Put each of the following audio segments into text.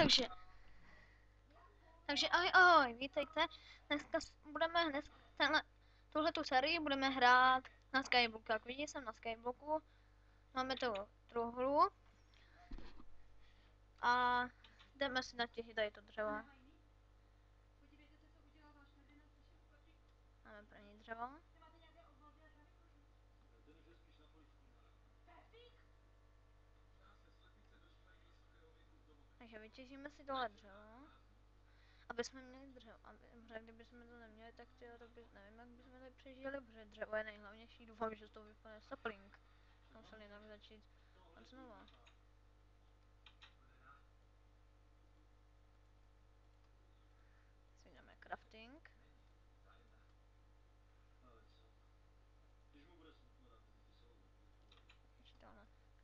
Takže ahoj, vítejte. Dneska budeme hned tuhletu sérii budeme hrát na Skyblocku. Jak vidíte, jsem na Skyblocku. Máme tu truhlu. A jdeme si natěžit tady to dřevo. Máme první dřevo. Takže vytěžíme si tohle dřevo. Aby jsme měli dřevo. Kdyby jsme to neměli, tak nevím, jak bychom tady přežili, protože dřevo je nejhlavnější. Doufám, že z toho vypadne sapling. Museli jinak začít od znova. Si dáme crafting.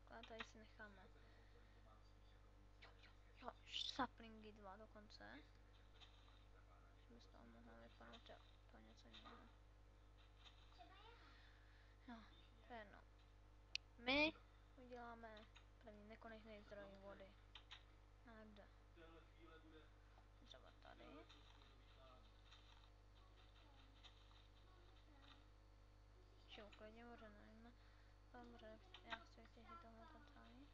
Takhle tady si necháme. Jo, saplingy 2 dokonce. Že by z toho mohlo vypadnout to něco jiného. No, to je jedno. My uděláme první nekonečný zdroj vody. A kde? Třeba tady. Či uklidně voře, nevím. Dobře, já chci vytěžit tohleto celý.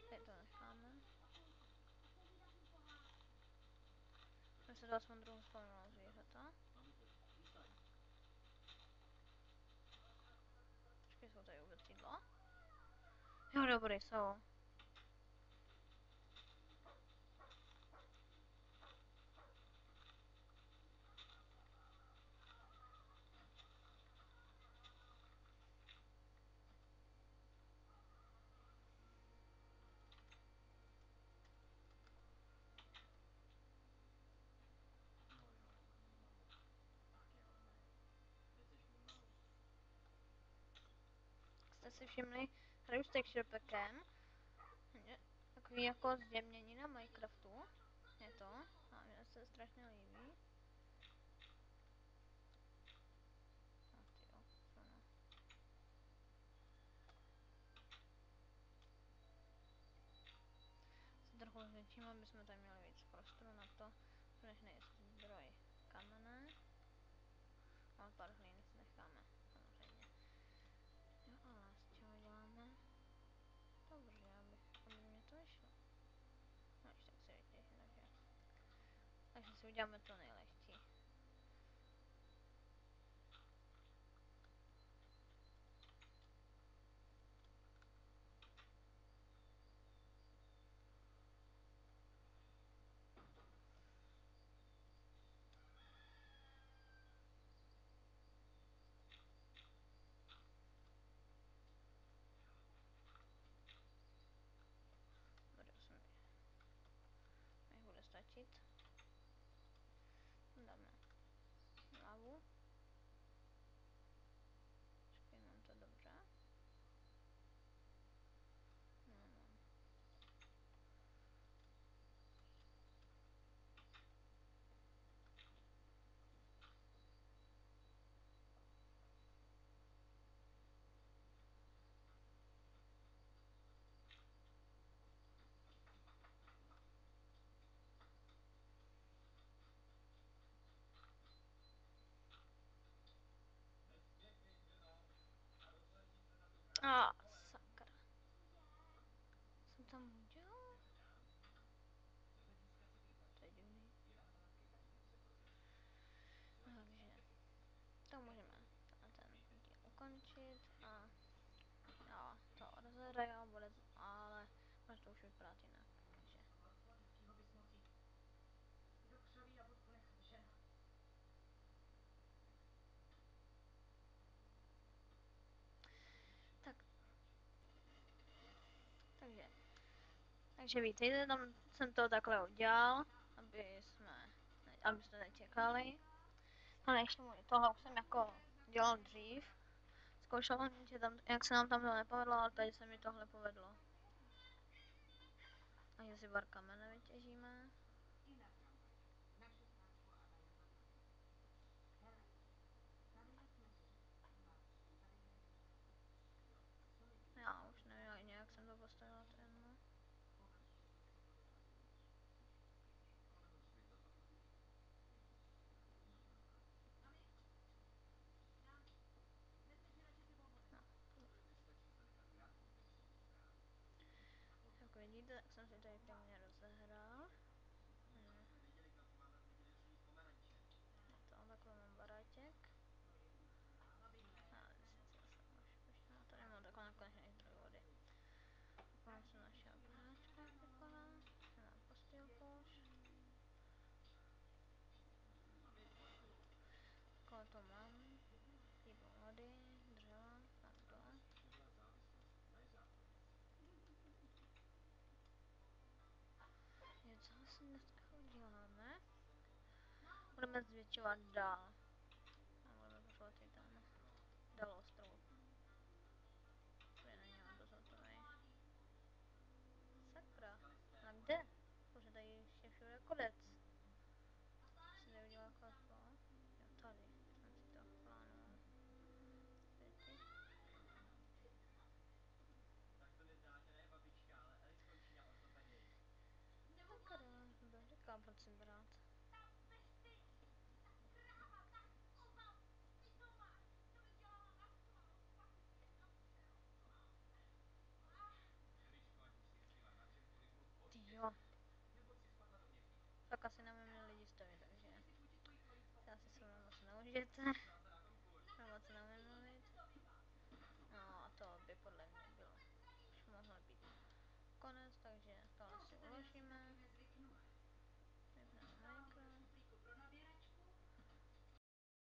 Tady to necháme. My se to aspoň druhou spomínala zvířata. Počkej, jsou tady vůbec jídla? Jo, dobrý, jsou. Jste si všimli, hraju s texture packem. Takový jako zjemnění na Minecraftu. Je to. A mně se strašně líbí. Trochu zvětším, aby jsme tady měli víc prostoru na to, než nejsou zdroj kamene. Ale pár hlíny si necháme, samozřejmě. Jo, ale z čeho děláme? Dobře, aby mě to vyšlo. No, ještě tak si vytěžím, takže si uděláme to nejlehčí. Bude stačit. Dáme hlavu. Počkej, mám to dobře. No. A sakra. Jsem tam udělal? To je divný. Takže to můžeme ten díl ukončit a jo, to rozhraju bude, ale máš to už vypadat jinak. Takže vítejte, tam jsem to takhle udělal, abyste nečekali. Ale ještě tohle už jsem jako dělal dřív. Zkoušel jsem, jak se nám tam to nepovedlo, ale tady se mi tohle povedlo. Takže si bar kamene vytěžíme. Já už budeme zvětšovat dál. A budeme pořád i tam. Dál ostrovu. Tady na něm dost hotový. Sakra. A kde? Už je tady ještě všude konec. Si neudělal kapo. Jo, tady jsem si to plánoval. Světy. Sakra, jsem to říkal, proč si brát. Jo. Tak asi na mě měli lidi stavit, takže se asi se mnou moc neužijete.